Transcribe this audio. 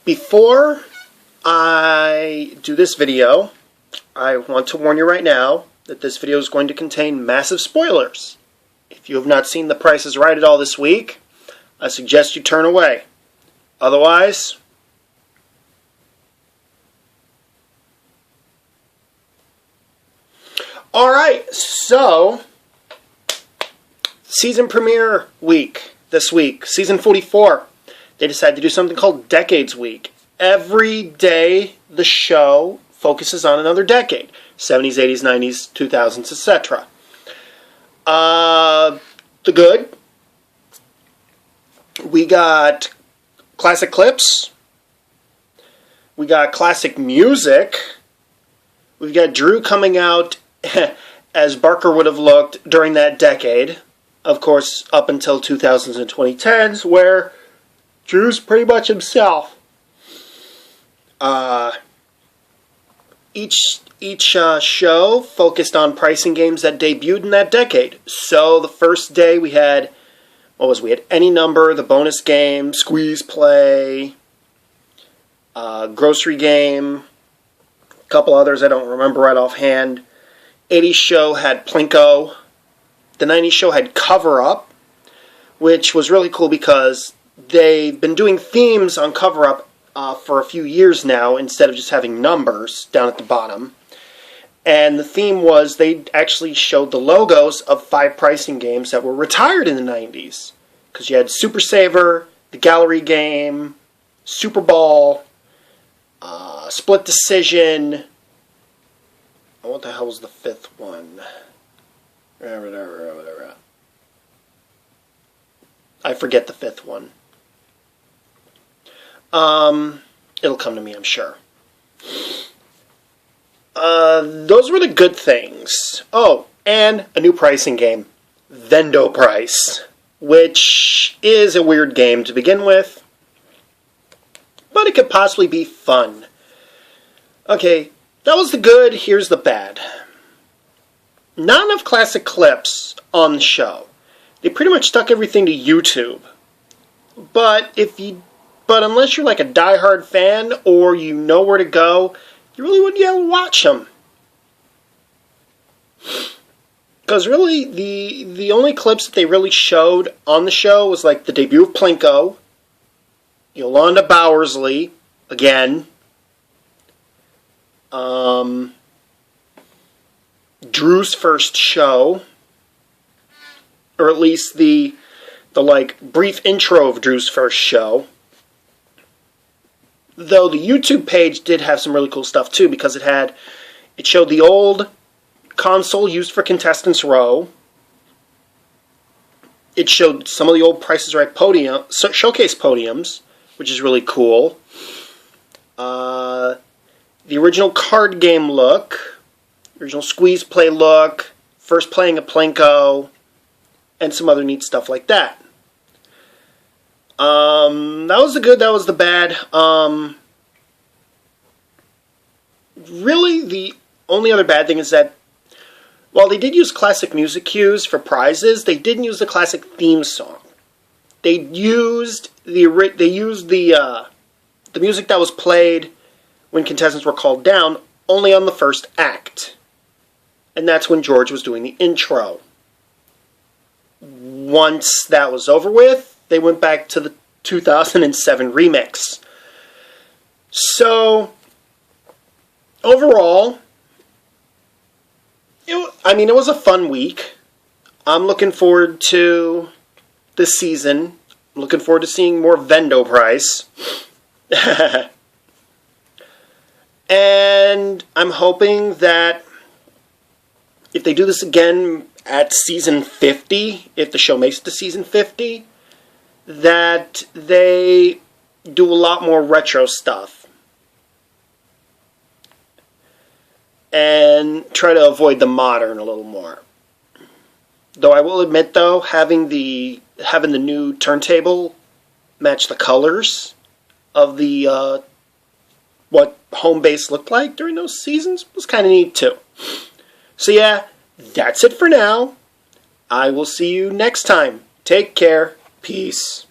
Before I do this video, I want to warn you right now that this video is going to contain massive spoilers. If you have not seen The Price is Right at all this week, I suggest you turn away. Otherwise, alright, so season premiere week this week, season 44. They decided to do something called Decades Week. Every day the show focuses on another decade. 70s, 80s, 90s, 2000s, etc. The good. We got classic clips. We got classic music. We've got Drew coming out as Barker would have looked during that decade. Of course, up until 2000s and 2010s, where Drew's pretty much himself. Each show focused on pricing games that debuted in that decade. So the first day we had, we had Any Number, the bonus game, Squeeze Play, Grocery Game, a couple others I don't remember right offhand. 80s show had Plinko. The 90s show had Cover Up, which was really cool because they've been doing themes on Cover Up for a few years now instead of just having numbers down at the bottom. And the theme was they actually showed the logos of 5 pricing games that were retired in the 90s. Because you had Super Saver, the Gallery Game, Super Ball, Split Decision. What the hell was the 5th one? I forget the 5th one. It'll come to me, I'm sure. Those were the good things. Oh, and a new pricing game, Vendo Price, which is a weird game to begin with, but it could possibly be fun. Okay, that was the good, here's the bad. Not enough classic clips on the show. They pretty much stuck everything to YouTube. But unless you're like a diehard fan or you know where to go, you really wouldn't be able to watch them. Because really, the only clips that they really showed on the show was like the debut of Plinko, Yolanda Bowersley, again, Drew's first show, or at least the like brief intro of Drew's first show. Though the YouTube page did have some really cool stuff too, because it showed the old console used for Contestants Row. It showed some of the old Price is Right showcase podiums, which is really cool. The original card game look, original Squeeze Play look, first playing a Plinko, and some other neat stuff like that. That was the good, that was the bad. Really, the only other bad thing is that while they did use classic music cues for prizes, they didn't use the classic theme song. They used the music that was played when contestants were called down only on the first act. And that's when George was doing the intro. Once that was over with, they went back to the 2007 remix. So, overall, it was a fun week. I'm looking forward to this season. I'm looking forward to seeing more Vendo Price. And I'm hoping that if they do this again at season 50, if the show makes it to season 50, that they do a lot more retro stuff. And try to avoid the modern a little more. Though I will admit, though, having the new turntable match the colors of the what home base looked like during those seasons was kind of neat too. So yeah, that's it for now. I will see you next time. Take care. Peace.